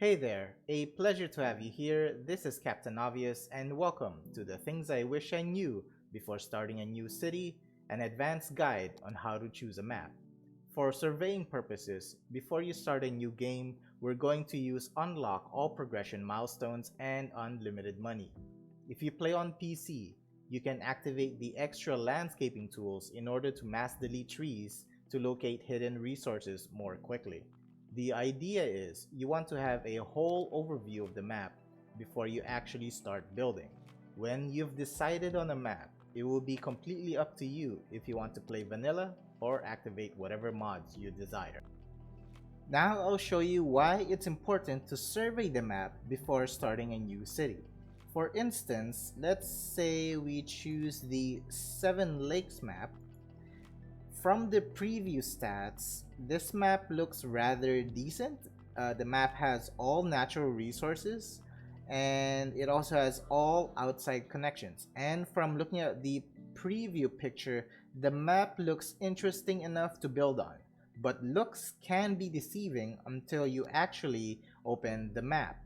Hey there, a pleasure to have you here. This is Captain Obvious, and welcome to the Things I Wish I Knew Before Starting a New City, an advanced guide on how to choose a map. For surveying purposes, before you start a new game, we're going to use unlock all progression milestones and unlimited money. If you play on PC, you can activate the extra landscaping tools in order to mass delete trees to locate hidden resources more quickly. The idea is you want to have a whole overview of the map before you actually start building. When you've decided on a map, it will be completely up to you if you want to play vanilla or activate whatever mods you desire. Now I'll show you why it's important to survey the map before starting a new city. For instance, let's say we choose the Seven Lakes map. From the preview stats, this map looks rather decent. The map has all natural resources and it also has all outside connections. And from looking at the preview picture, the map looks interesting enough to build on. But looks can be deceiving until you actually open the map.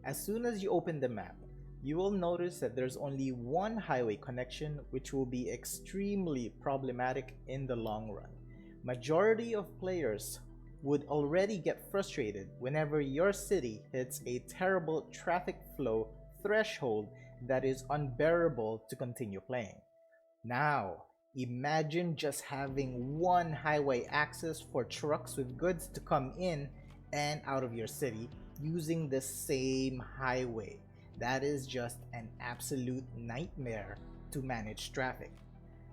As soon as you open the map, you will notice that there's only one highway connection, which will be extremely problematic in the long run. Majority of players would already get frustrated whenever your city hits a terrible traffic flow threshold that is unbearable to continue playing. Now, imagine just having one highway access for trucks with goods to come in and out of your city using the same highway. That is just an absolute nightmare to manage traffic.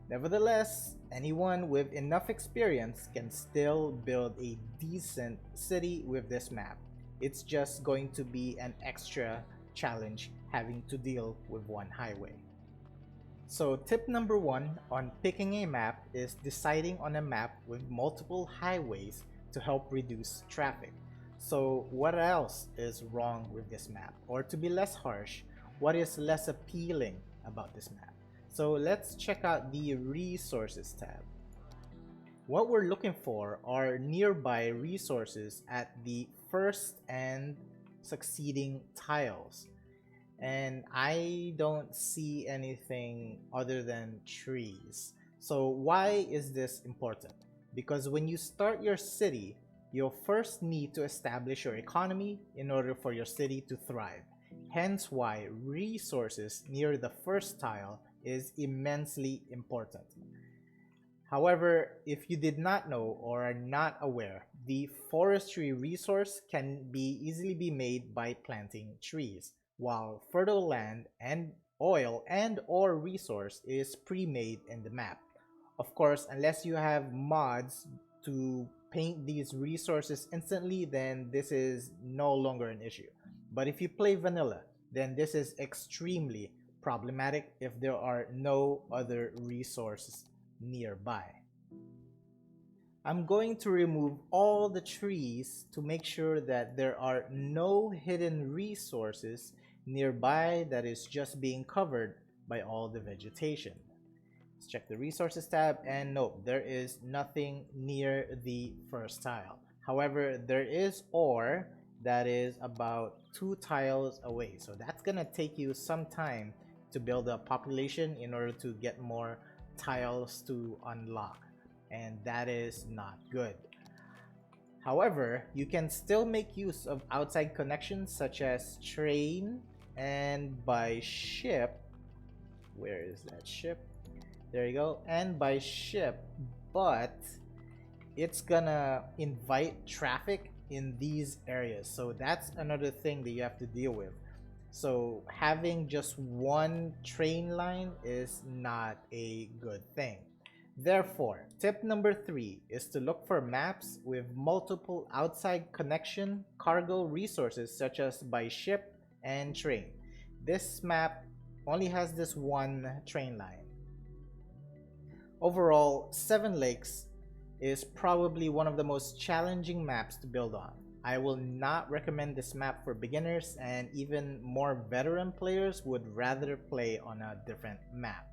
Nevertheless, anyone with enough experience can still build a decent city with this map. It's just going to be an extra challenge having to deal with one highway. So tip number one on picking a map is deciding on a map with multiple highways to help reduce traffic. So what else is wrong with this map? Or to be less harsh, what is less appealing about this map? So let's check out the resources tab. What we're looking for are nearby resources at the first and succeeding tiles. And I don't see anything other than trees. So why is this important? Because when you start your city, you'll first need to establish your economy in order for your city to thrive. Hence why resources near the first tile is immensely important. However, if you did not know or are not aware, the forestry resource can easily be made by planting trees, while fertile land and oil and or resource is pre-made in the map. Of course, unless you have mods to paint these resources instantly, then this is no longer an issue. But if you play vanilla, then this is extremely problematic if there are no other resources nearby. I'm going to remove all the trees to make sure that there are no hidden resources nearby that is just being covered by all the vegetation. Let's check the resources tab, and nope, there is nothing near the first tile. However, there is ore that is about 2 tiles away, so that's gonna take you some time to build a population in order to get more tiles to unlock, and that is not good. However, you can still make use of outside connections such as train and by ship. Where is that ship? There you go. And by ship, but it's gonna invite traffic in these areas, so that's another thing that you have to deal with. So having just one train line is not a good thing. Therefore, tip number 3 is to look for maps with multiple outside connection cargo resources such as by ship and train. This map only has this one train line. Overall, Seven Lakes is probably one of the most challenging maps to build on. I will not recommend this map for beginners, and even more veteran players would rather play on a different map.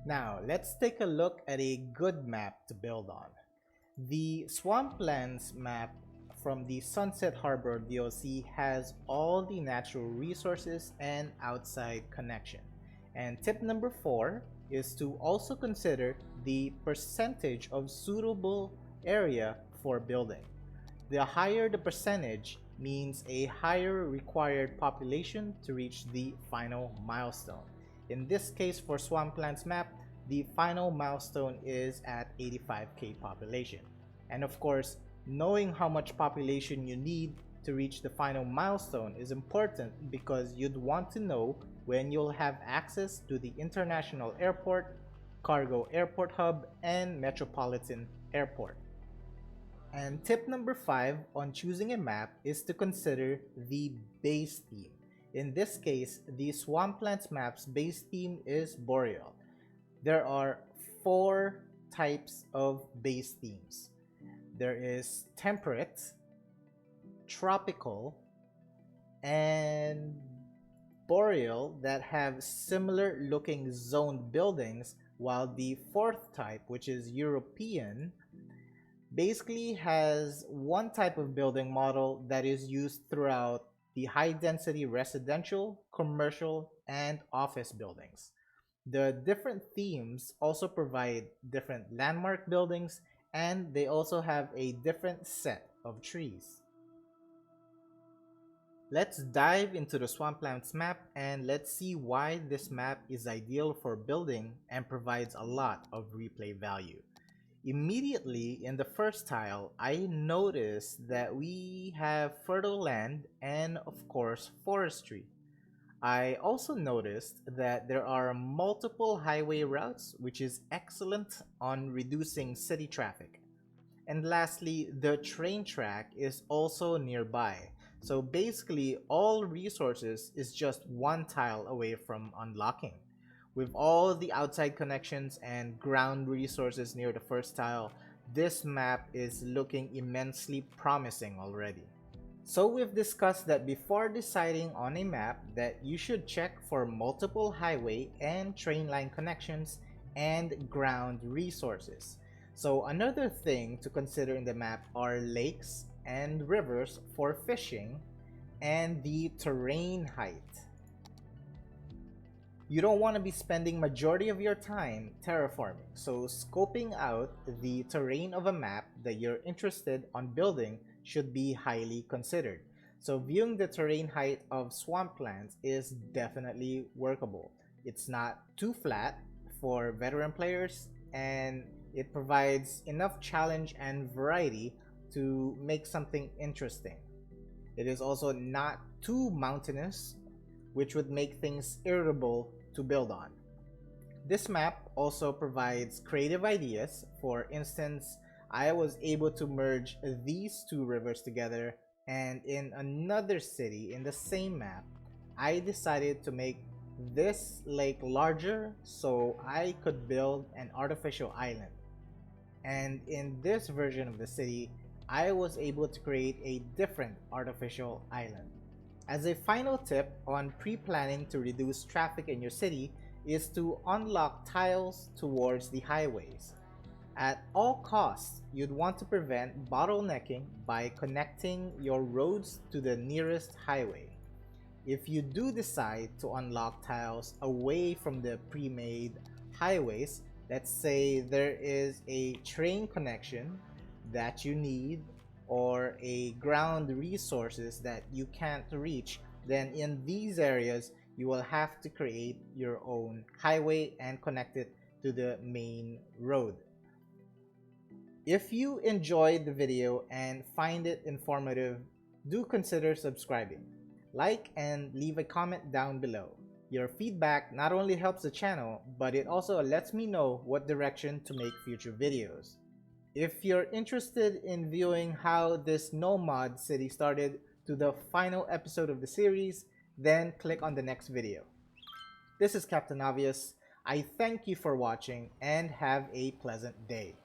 Now, let's take a look at a good map to build on. The Swamplands map from the Sunset Harbor DLC has all the natural resources and outside connection. And tip number 4 is to also consider the percentage of suitable area for building. The higher the percentage means a higher required population to reach the final milestone. In this case, for Swamplands map, the final milestone is at 85k population. And of course, knowing how much population you need to reach the final milestone is important because you'd want to know when you'll have access to the international airport, cargo airport hub, and metropolitan airport. And tip number 5 on choosing a map is to consider the base theme. In this case, the Swamplands map's base theme is Boreal. There are 4 types of base themes. There is Temperate, Tropical, and Boreal that have similar looking zoned buildings, while the 4th type, which is European, basically has one type of building model that is used throughout the high density residential, commercial, and office buildings. The different themes also provide different landmark buildings, and they also have a different set of trees. Let's dive into the Swamplands map and let's see why this map is ideal for building and provides a lot of replay value. Immediately in the first tile, I noticed that we have fertile land and of course forestry. I also noticed that there are multiple highway routes, which is excellent on reducing city traffic. And lastly, the train track is also nearby. So basically, all resources is just one tile away from unlocking. With all the outside connections and ground resources near the first tile, this map is looking immensely promising already. So we've discussed that before deciding on a map that you should check for multiple highway and train line connections and ground resources. So another thing to consider in the map are lakes and rivers for fishing and the terrain height. You don't want to be spending majority of your time terraforming, so scoping out the terrain of a map that you're interested on building should be highly considered. So viewing the terrain height of Swamplands is definitely workable. It's not too flat for veteran players, and it provides enough challenge and variety to make something interesting. It is also not too mountainous, which would make things irritable to build on. This map also provides creative ideas. For instance, I was able to merge these two rivers together, and in another city in the same map, I decided to make this lake larger so I could build an artificial island. And in this version of the city, I was able to create a different artificial island. As a final tip on pre-planning to reduce traffic in your city is to unlock tiles towards the highways. At all costs, you'd want to prevent bottlenecking by connecting your roads to the nearest highway. If you do decide to unlock tiles away from the pre-made highways, let's say there is a train connection that you need or a ground resources that you can't reach, then in these areas you will have to create your own highway and connect it to the main road. If you enjoyed the video and find it informative, do consider subscribing. Like and leave a comment down below. Your feedback not only helps the channel, but it also lets me know what direction to make future videos. If you're interested in viewing how this nomad city started to the final episode of the series, then click on the next video. This is Captain Obvious. I thank you for watching and have a pleasant day.